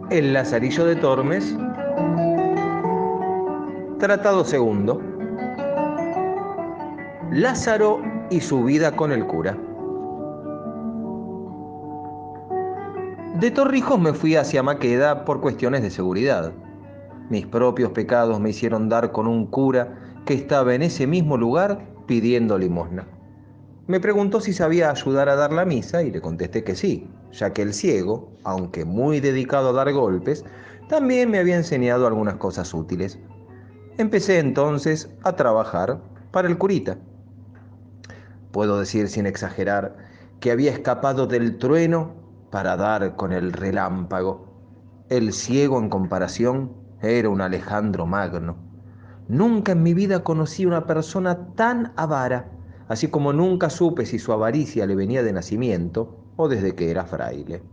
El Lazarillo de Tormes, Tratado segundo. Lázaro y su vida con el cura. De Torrijos me fui hacia Maqueda por cuestiones de seguridad. Mis propios pecados me hicieron dar con un cura que estaba en ese mismo lugar pidiendo limosna. Me preguntó si sabía ayudar a dar la misa y le contesté que sí, ya que el ciego, aunque muy dedicado a dar golpes, también me había enseñado algunas cosas útiles. Empecé entonces a trabajar para el curita. Puedo decir sin exagerar que había escapado del trueno para dar con el relámpago. El ciego, en comparación, era un Alejandro Magno. Nunca en mi vida conocí una persona tan avara, así como nunca supe si su avaricia le venía de nacimiento o desde que era fraile.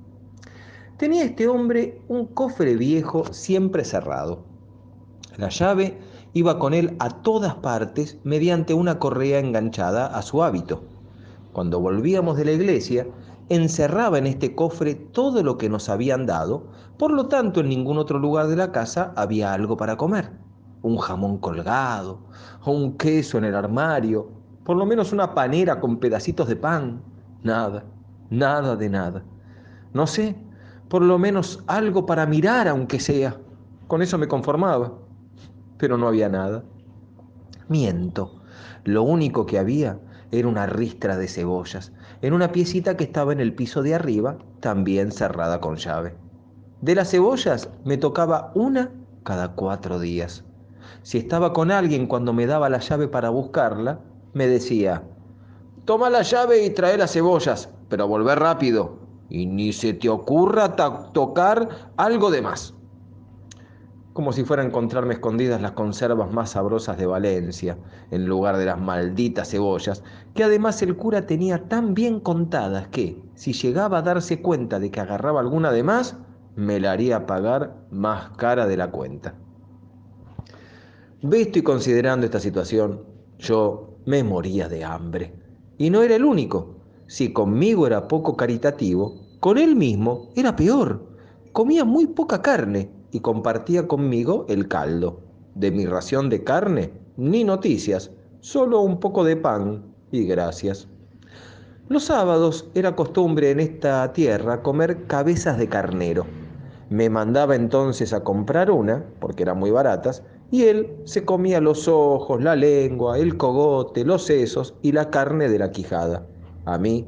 Tenía este hombre un cofre viejo siempre cerrado. La llave iba con él a todas partes mediante una correa enganchada a su hábito. Cuando volvíamos de la iglesia, encerraba en este cofre todo lo que nos habían dado, por lo tanto en ningún otro lugar de la casa había algo para comer. Un jamón colgado, o un queso en el armario, por lo menos una panera con pedacitos de pan. Nada, nada de nada. No sé, por lo menos algo para mirar aunque sea. Con eso me conformaba, pero no había nada. Miento. Lo único que había era una ristra de cebollas, en una piecita que estaba en el piso de arriba, también cerrada con llave. De las cebollas me tocaba una cada 4 días. Si estaba con alguien cuando me daba la llave para buscarla, me decía: toma la llave y trae las cebollas, pero volvé rápido, y ni se te ocurra tocar algo de más. Como si fuera a encontrarme escondidas las conservas más sabrosas de Valencia, en lugar de las malditas cebollas, que además el cura tenía tan bien contadas que, si llegaba a darse cuenta de que agarraba alguna de más, me la haría pagar más cara de la cuenta. Visto y considerando esta situación, yo me moría de hambre. Y no era el único. Si conmigo era poco caritativo, con él mismo era peor. Comía muy poca carne y compartía conmigo el caldo. De mi ración de carne, ni noticias, solo un poco de pan y gracias. Los sábados era costumbre en esta tierra comer cabezas de carnero. Me mandaba entonces a comprar una, porque eran muy baratas, y él se comía los ojos, la lengua, el cogote, los sesos y la carne de la quijada. A mí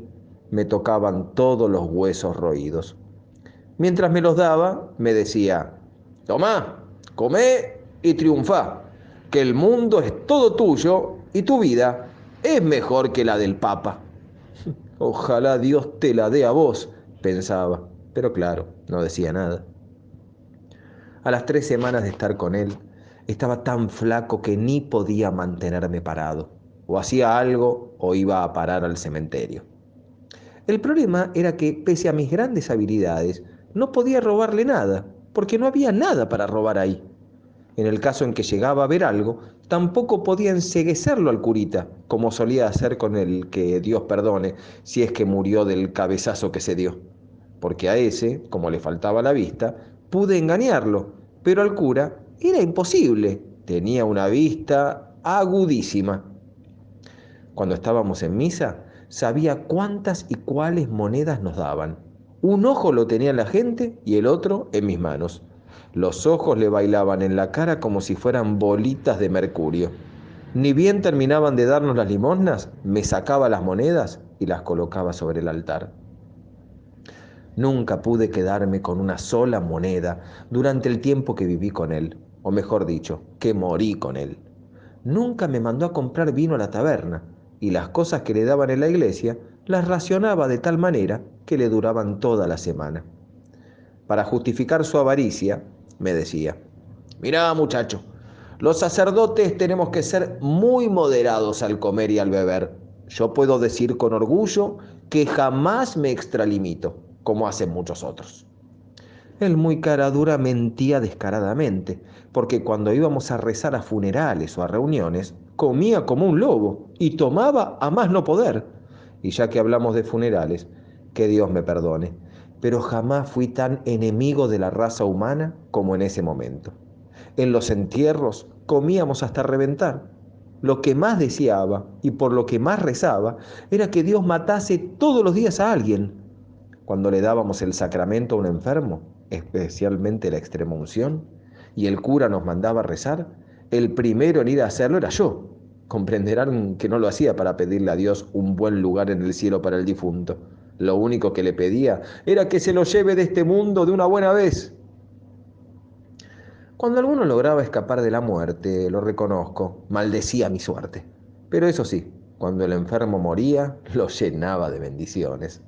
me tocaban todos los huesos roídos. Mientras me los daba, me decía: tomá, comé y triunfá, que el mundo es todo tuyo y tu vida es mejor que la del Papa. Ojalá Dios te la dé a vos, pensaba, pero claro, no decía nada. A las 3 semanas de estar con él, estaba tan flaco que ni podía mantenerme parado. O hacía algo o iba a parar al cementerio. El problema era que, pese a mis grandes habilidades, no podía robarle nada, porque no había nada para robar ahí. En el caso en que llegaba a ver algo, tampoco podía enceguecerlo al curita, como solía hacer con el que Dios perdone, si es que murió del cabezazo que se dio. Porque a ese, como le faltaba la vista, pude engañarlo, pero al cura era imposible, tenía una vista agudísima. Cuando estábamos en misa, sabía cuántas y cuáles monedas nos daban. Un ojo lo tenía en la gente y el otro en mis manos. Los ojos le bailaban en la cara como si fueran bolitas de mercurio. Ni bien terminaban de darnos las limosnas, me sacaba las monedas y las colocaba sobre el altar. Nunca pude quedarme con una sola moneda durante el tiempo que viví con él, o mejor dicho, que morí con él. Nunca me mandó a comprar vino a la taberna, y las cosas que le daban en la iglesia las racionaba de tal manera que le duraban toda la semana. Para justificar su avaricia, me decía: mirá, muchacho, los sacerdotes tenemos que ser muy moderados al comer y al beber. Yo puedo decir con orgullo que jamás me extralimito, como hacen muchos otros. El muy cara dura mentía descaradamente, porque cuando íbamos a rezar a funerales o a reuniones, comía como un lobo y tomaba a más no poder. Y ya que hablamos de funerales, que Dios me perdone, pero jamás fui tan enemigo de la raza humana como en ese momento. En los entierros comíamos hasta reventar. Lo que más deseaba y por lo que más rezaba era que Dios matase todos los días a alguien. Cuando le dábamos el sacramento a un enfermo, especialmente la extremunción, y el cura nos mandaba rezar, el primero en ir a hacerlo era yo. Comprenderán que no lo hacía para pedirle a Dios un buen lugar en el cielo para el difunto. Lo único que le pedía era que se lo lleve de este mundo de una buena vez. Cuando alguno lograba escapar de la muerte, lo reconozco, maldecía mi suerte. Pero eso sí, cuando el enfermo moría, lo llenaba de bendiciones.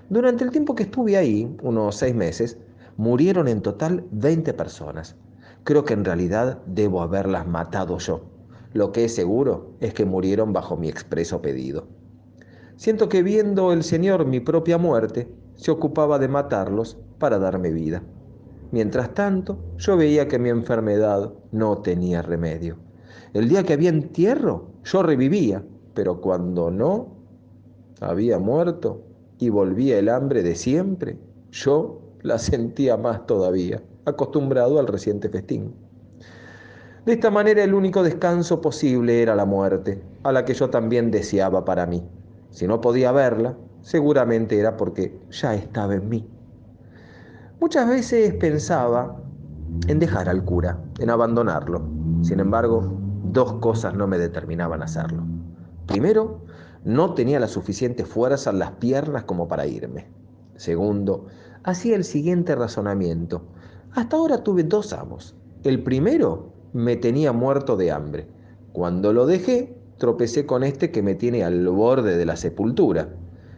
Durante el tiempo que estuve ahí, unos 6 meses, murieron en total 20 personas. Creo que en realidad debo haberlas matado yo. Lo que es seguro es que murieron bajo mi expreso pedido. Siento que viendo el Señor mi propia muerte, se ocupaba de matarlos para darme vida. Mientras tanto, yo veía que mi enfermedad no tenía remedio. El día que había entierro, yo revivía, pero cuando no, había muerto y volvía el hambre de siempre, yo la sentía más todavía, acostumbrado al reciente festín. De esta manera el único descanso posible era la muerte, a la que yo también deseaba para mí. Si no podía verla, seguramente era porque ya estaba en mí. Muchas veces pensaba en dejar al cura, en abandonarlo. Sin embargo, dos cosas no me determinaban a hacerlo. Primero, no tenía la suficiente fuerza en las piernas como para irme. Segundo, hacía el siguiente razonamiento. Hasta ahora tuve dos amos. El primero me tenía muerto de hambre. Cuando lo dejé, tropecé con este que me tiene al borde de la sepultura.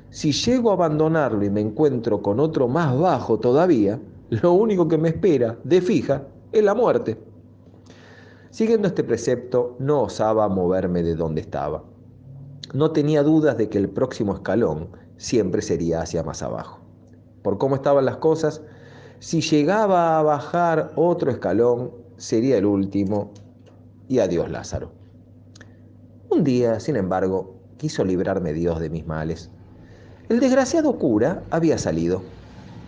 Si llego a abandonarlo y me encuentro con otro más bajo todavía, lo único que me espera, de fija, es la muerte. Siguiendo este precepto, no osaba moverme de donde estaba. No tenía dudas de que el próximo escalón siempre sería hacia más abajo. Por cómo estaban las cosas, si llegaba a bajar otro escalón, sería el último y adiós Lázaro. Un día, sin embargo, quiso librarme Dios de mis males. El desgraciado cura había salido.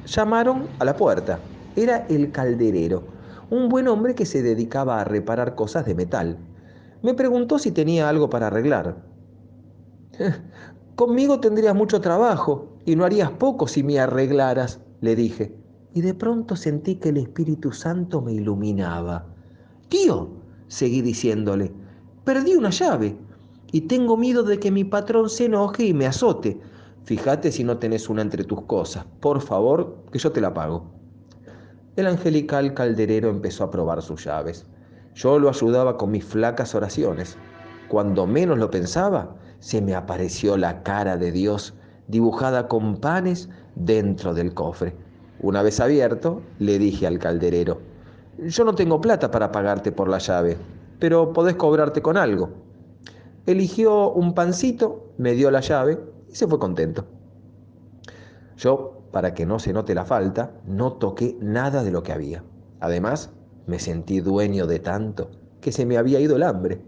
Llamaron a la puerta. Era el calderero, un buen hombre que se dedicaba a reparar cosas de metal. Me preguntó si tenía algo para arreglar. Conmigo tendrías mucho trabajo y no harías poco si me arreglaras, le dije. Y de pronto sentí que el Espíritu Santo me iluminaba. Tío, seguí diciéndole, perdí una llave y tengo miedo de que mi patrón se enoje y me azote. Fíjate si no tenés una entre tus cosas. Por favor, que yo te la pago. El angelical calderero empezó a probar sus llaves. Yo lo ayudaba con mis flacas oraciones. Cuando menos lo pensaba, se me apareció la cara de Dios dibujada con panes dentro del cofre. Una vez abierto, le dije al calderero, yo no tengo plata para pagarte por la llave, pero podés cobrarte con algo. Eligió un pancito, me dio la llave y se fue contento. Yo, para que no se note la falta, no toqué nada de lo que había. Además, me sentí dueño de tanto que se me había ido el hambre.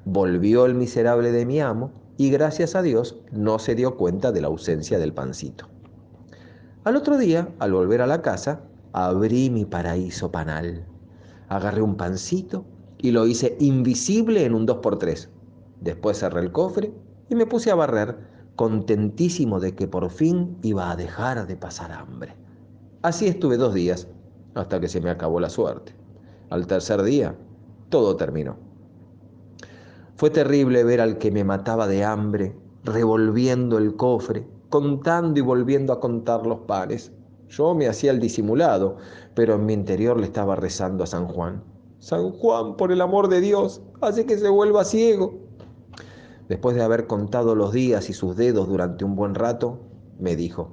Volvió el miserable de mi amo y gracias a Dios no se dio cuenta de la ausencia del pancito. Al otro día, al volver a la casa, abrí mi paraíso panal. Agarré un pancito y lo hice invisible en un 2x3. Después cerré el cofre y me puse a barrer, contentísimo de que por fin iba a dejar de pasar hambre. Así estuve 2 días, hasta que se me acabó la suerte. Al tercer día, todo terminó. Fue terrible ver al que me mataba de hambre, revolviendo el cofre, contando y volviendo a contar los panes. Yo me hacía el disimulado, pero en mi interior le estaba rezando a San Juan. San Juan, por el amor de Dios, hace que se vuelva ciego. Después de haber contado los días y sus dedos durante un buen rato, me dijo,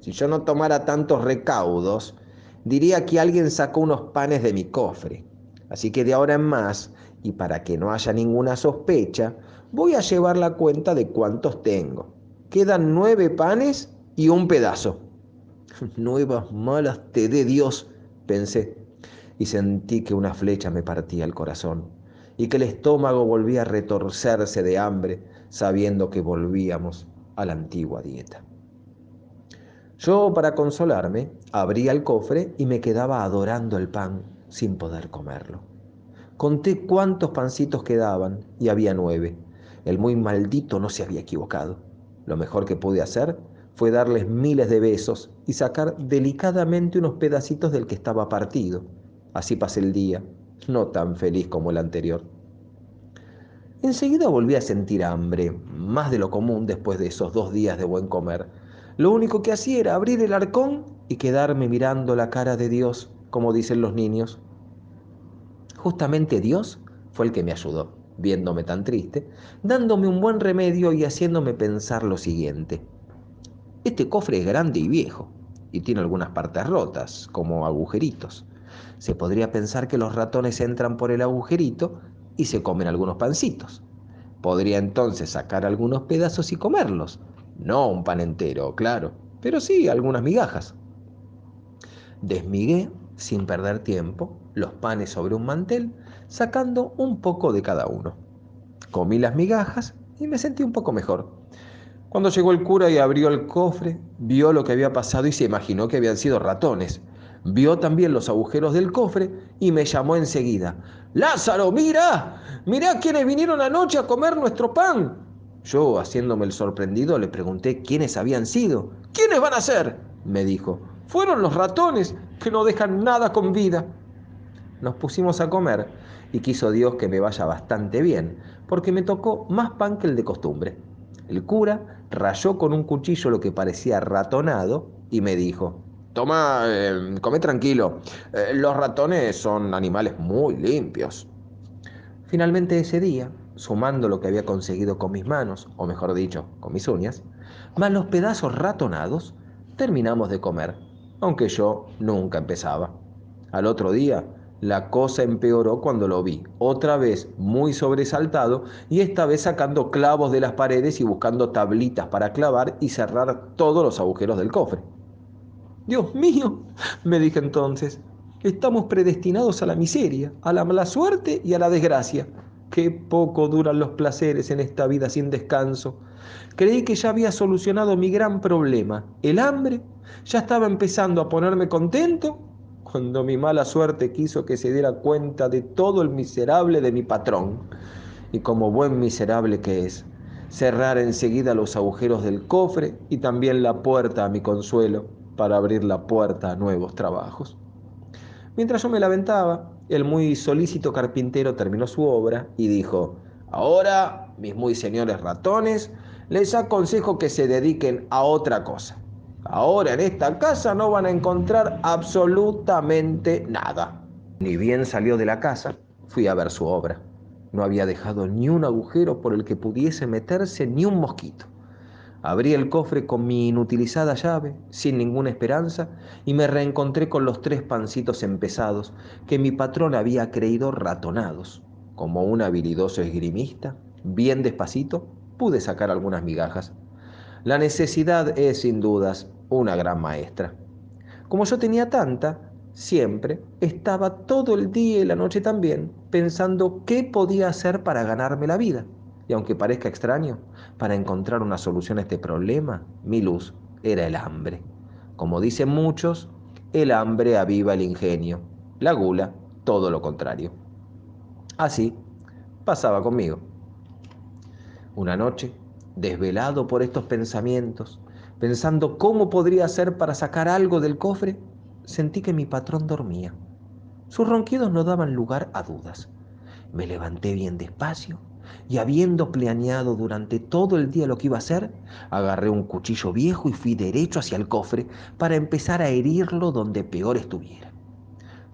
si yo no tomara tantos recaudos, diría que alguien sacó unos panes de mi cofre. Así que de ahora en más, y para que no haya ninguna sospecha, voy a llevar la cuenta de cuántos tengo. Quedan 9 panes y un pedazo. Nuevas malas te dé Dios, pensé, y sentí que una flecha me partía el corazón, y que el estómago volvía a retorcerse de hambre, sabiendo que volvíamos a la antigua dieta. Yo, para consolarme, abría el cofre y me quedaba adorando el pan sin poder comerlo. Conté cuántos pancitos quedaban y había 9. El muy maldito no se había equivocado. Lo mejor que pude hacer fue darles miles de besos y sacar delicadamente unos pedacitos del que estaba partido. Así pasé el día, no tan feliz como el anterior. Enseguida volví a sentir hambre, más de lo común después de esos 2 días de buen comer. Lo único que hacía era abrir el arcón y quedarme mirando la cara de Dios, como dicen los niños. Justamente Dios fue el que me ayudó, viéndome tan triste, dándome un buen remedio y haciéndome pensar lo siguiente. Este cofre es grande y viejo, y tiene algunas partes rotas, como agujeritos. Se podría pensar que los ratones entran por el agujerito y se comen algunos pancitos. Podría entonces sacar algunos pedazos y comerlos. No un pan entero, claro, pero sí algunas migajas. Desmigué, sin perder tiempo, los panes sobre un mantel, sacando un poco de cada uno. Comí las migajas y me sentí un poco mejor. Cuando llegó el cura y abrió el cofre, vio lo que había pasado y se imaginó que habían sido ratones. Vio también los agujeros del cofre y me llamó enseguida. ¡Lázaro, mira! ¡Mira quiénes vinieron anoche a comer nuestro pan! Yo, haciéndome el sorprendido, le pregunté quiénes habían sido. ¿Quiénes van a ser?, me dijo. Fueron los ratones, que no dejan nada con vida. Nos pusimos a comer y quiso Dios que me vaya bastante bien, porque me tocó más pan que el de costumbre. El cura rayó con un cuchillo lo que parecía ratonado y me dijo: Toma, come tranquilo, los ratones son animales muy limpios. Finalmente ese día, sumando lo que había conseguido con mis manos, o mejor dicho, con mis uñas, más los pedazos ratonados, terminamos de comer, aunque yo nunca empezaba. Al otro día, la cosa empeoró cuando lo vi, otra vez muy sobresaltado y esta vez sacando clavos de las paredes y buscando tablitas para clavar y cerrar todos los agujeros del cofre. Dios mío, me dije entonces, estamos predestinados a la miseria, a la mala suerte y a la desgracia. Qué poco duran los placeres en esta vida sin descanso. Creí que ya había solucionado mi gran problema, el hambre. Ya estaba empezando a ponerme contento cuando mi mala suerte quiso que se diera cuenta de todo el miserable de mi patrón. Y como buen miserable que es, cerrar enseguida los agujeros del cofre y también la puerta a mi consuelo para abrir la puerta a nuevos trabajos. Mientras yo me lamentaba, el muy solícito carpintero terminó su obra y dijo: Ahora, mis muy señores ratones, les aconsejo que se dediquen a otra cosa. Ahora en esta casa no van a encontrar absolutamente nada. Ni bien salió de la casa, fui a ver su obra. No había dejado ni un agujero por el que pudiese meterse ni un mosquito. Abrí el cofre con mi inutilizada llave, sin ninguna esperanza, y me reencontré con los 3 pancitos empezados que mi patrón había creído ratonados. Como un habilidoso esgrimista, bien despacito, pude sacar algunas migajas. La necesidad es, sin dudas, una gran maestra. Como yo tenía tanta, siempre estaba todo el día y la noche también pensando qué podía hacer para ganarme la vida. Y aunque parezca extraño, para encontrar una solución a este problema, mi luz era el hambre. Como dicen muchos, el hambre aviva el ingenio, la gula, todo lo contrario. Así pasaba conmigo. Una noche, desvelado por estos pensamientos, pensando cómo podría hacer para sacar algo del cofre, sentí que mi patrón dormía. Sus ronquidos no daban lugar a dudas. Me levanté bien despacio y, habiendo planeado durante todo el día lo que iba a hacer, agarré un cuchillo viejo y fui derecho hacia el cofre para empezar a herirlo donde peor estuviera.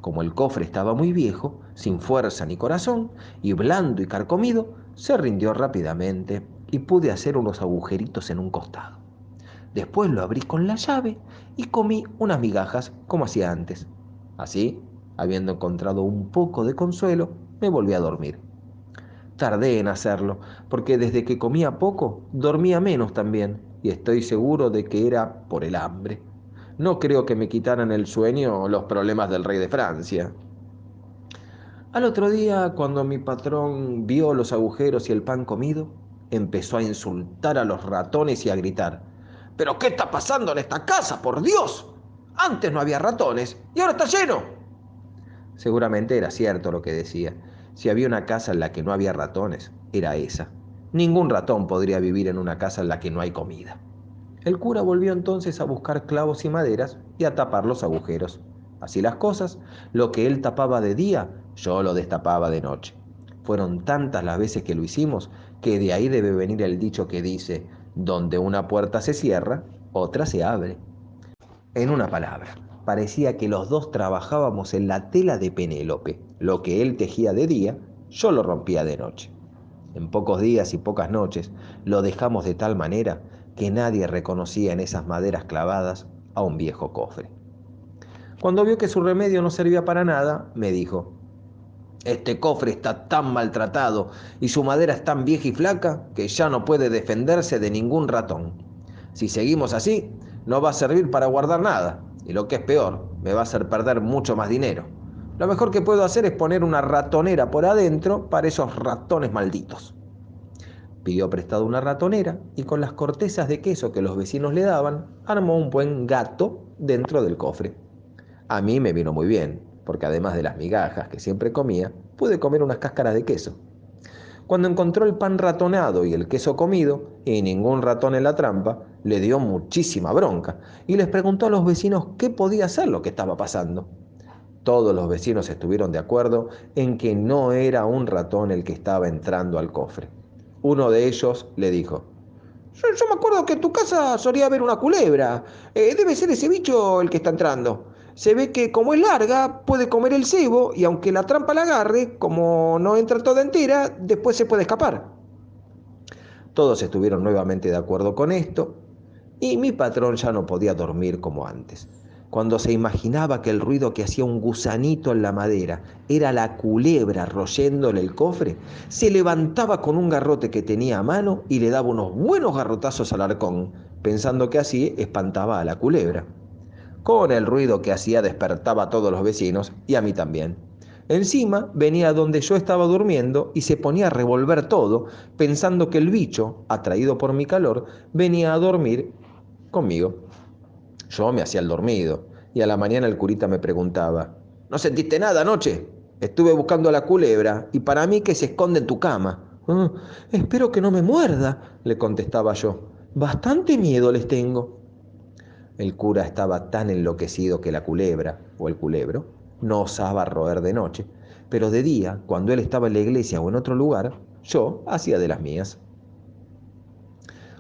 Como el cofre estaba muy viejo, sin fuerza ni corazón, y blando y carcomido, se rindió rápidamente y pude hacer unos agujeritos en un costado. Después lo abrí con la llave y comí unas migajas como hacía antes. Así, habiendo encontrado un poco de consuelo, me volví a dormir. Tardé en hacerlo, porque desde que comía poco, dormía menos también, y estoy seguro de que era por el hambre. No creo que me quitaran el sueño los problemas del rey de Francia. Al otro día, cuando mi patrón vio los agujeros y el pan comido, Empezó a insultar a los ratones y a gritar: ¿pero qué está pasando en esta casa, por Dios? Antes no había ratones y ahora está lleno. Seguramente era cierto lo que decía. Si había una casa en la que no había ratones, era esa. Ningún ratón podría vivir en una casa en la que no hay comida. El cura volvió entonces a buscar clavos y maderas y a tapar los agujeros. Así las cosas, lo que él tapaba de día, yo lo destapaba de noche. Fueron tantas las veces que lo hicimos que de ahí debe venir el dicho que dice: donde una puerta se cierra, otra se abre. En una palabra, parecía que los dos trabajábamos en la tela de Penélope. Lo que él tejía de día, yo lo rompía de noche. En pocos días y pocas noches lo dejamos de tal manera que nadie reconocía en esas maderas clavadas a un viejo cofre. Cuando vio que su remedio no servía para nada, me dijo: este cofre está tan maltratado y su madera es tan vieja y flaca que ya no puede defenderse de ningún ratón. Si seguimos así, no va a servir para guardar nada, y lo que es peor, me va a hacer perder mucho más dinero. Lo mejor que puedo hacer es poner una ratonera por adentro para esos ratones malditos. Pidió prestado una ratonera y con las cortezas de queso que los vecinos le daban, armó un buen gato dentro del cofre. A mí me vino muy bien, porque además de las migajas que siempre comía, pude comer unas cáscaras de queso. Cuando encontró el pan ratonado y el queso comido, y ningún ratón en la trampa, le dio muchísima bronca y les preguntó a los vecinos qué podía ser lo que estaba pasando. Todos los vecinos estuvieron de acuerdo en que no era un ratón el que estaba entrando al cofre. Uno de ellos le dijo: yo me acuerdo que en tu casa solía haber una culebra. Debe ser ese bicho el que está entrando. Se ve que como es larga, puede comer el cebo y aunque la trampa la agarre, como no entra toda entera, después se puede escapar. Todos estuvieron nuevamente de acuerdo con esto y mi patrón ya no podía dormir como antes. Cuando se imaginaba que el ruido que hacía un gusanito en la madera era la culebra royéndole el cofre, se levantaba con un garrote que tenía a mano y le daba unos buenos garrotazos al arcón, pensando que así espantaba a la culebra. Con el ruido que hacía despertaba a todos los vecinos y a mí también. Encima venía donde yo estaba durmiendo y se ponía a revolver todo, pensando que el bicho, atraído por mi calor, venía a dormir conmigo. Yo me hacía el dormido y a la mañana el curita me preguntaba: ¿no sentiste nada anoche? Estuve buscando a la culebra y para mí que se esconde en tu cama. Espero que no me muerda, le contestaba yo. Bastante miedo les tengo. El cura estaba tan enloquecido que la culebra, o el culebro, no osaba roer de noche, pero de día, cuando él estaba en la iglesia o en otro lugar, yo hacía de las mías.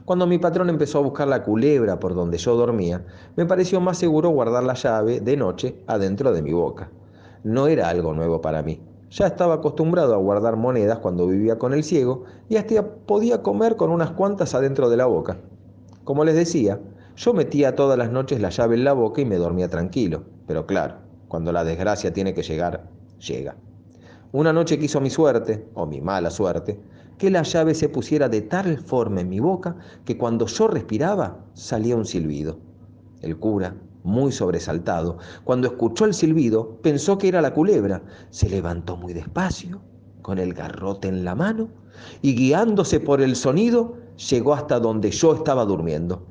Cuando mi patrón empezó a buscar la culebra por donde yo dormía, me pareció más seguro guardar la llave de noche adentro de mi boca. No era algo nuevo para mí. Ya estaba acostumbrado a guardar monedas cuando vivía con el ciego y hasta podía comer con unas cuantas adentro de la boca. Como les decía, yo metía todas las noches la llave en la boca y me dormía tranquilo. Pero claro, cuando la desgracia tiene que llegar, llega. Una noche quiso mi suerte, o mi mala suerte, que la llave se pusiera de tal forma en mi boca que cuando yo respiraba salía un silbido. El cura, muy sobresaltado, cuando escuchó el silbido, pensó que era la culebra. Se levantó muy despacio, con el garrote en la mano, y guiándose por el sonido, llegó hasta donde yo estaba durmiendo.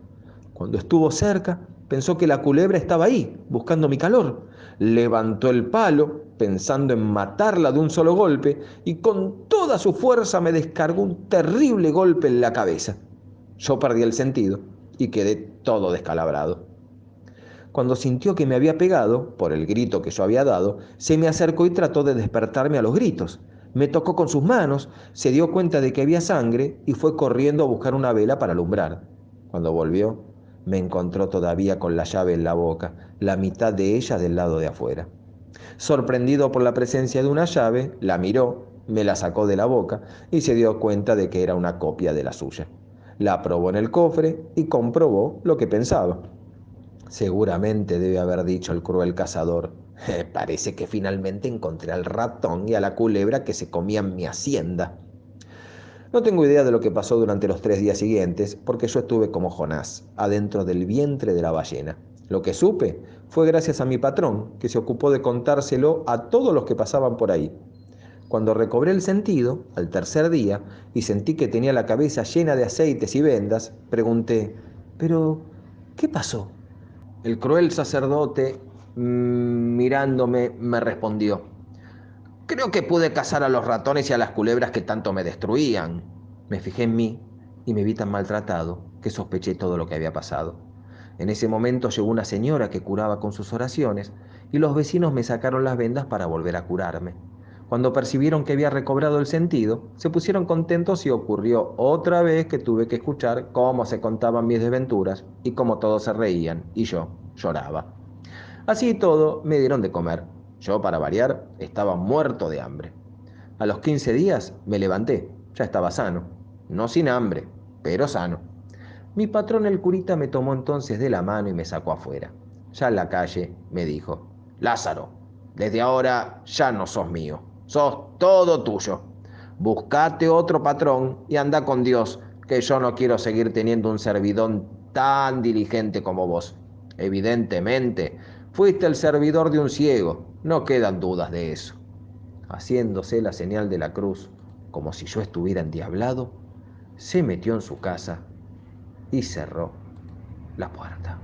Cuando estuvo cerca, pensó que la culebra estaba ahí, buscando mi calor. Levantó el palo, pensando en matarla de un solo golpe, y con toda su fuerza me descargó un terrible golpe en la cabeza. Yo perdí el sentido y quedé todo descalabrado. Cuando sintió que me había pegado, por el grito que yo había dado, se me acercó y trató de despertarme a los gritos. Me tocó con sus manos, se dio cuenta de que había sangre y fue corriendo a buscar una vela para alumbrar. Cuando volvió, me encontró todavía con la llave en la boca, la mitad de ella del lado de afuera. Sorprendido por la presencia de una llave, la miró, me la sacó de la boca y se dio cuenta de que era una copia de la suya. La probó en el cofre y comprobó lo que pensaba. Seguramente debe haber dicho el cruel cazador: parece que finalmente encontré al ratón y a la culebra que se comían mi hacienda. No tengo idea de lo que pasó durante los 3 días siguientes, porque yo estuve como Jonás, adentro del vientre de la ballena. Lo que supe fue gracias a mi patrón, que se ocupó de contárselo a todos los que pasaban por ahí. Cuando recobré el sentido, al tercer día, y sentí que tenía la cabeza llena de aceites y vendas, pregunté, ¿pero qué pasó? El cruel sacerdote, mirándome, me respondió, creo que pude cazar a los ratones y a las culebras que tanto me destruían. Me fijé en mí y me vi tan maltratado que sospeché todo lo que había pasado. En ese momento llegó una señora que curaba con sus oraciones y los vecinos me sacaron las vendas para volver a curarme. Cuando percibieron que había recobrado el sentido, se pusieron contentos y ocurrió otra vez que tuve que escuchar cómo se contaban mis desventuras y cómo todos se reían y yo lloraba. Así y todo, me dieron de comer. Yo, para variar, estaba muerto de hambre. A los 15 días me levanté, ya estaba sano. No sin hambre, pero sano. Mi patrón el curita me tomó entonces de la mano y me sacó afuera. Ya en la calle me dijo, Lázaro, desde ahora ya no sos mío, sos todo tuyo. Buscate otro patrón y anda con Dios, que yo no quiero seguir teniendo un servidón tan diligente como vos. Evidentemente, fuiste el servidor de un ciego, no quedan dudas de eso. Haciéndose la señal de la cruz, como si yo estuviera endiablado, se metió en su casa y cerró la puerta.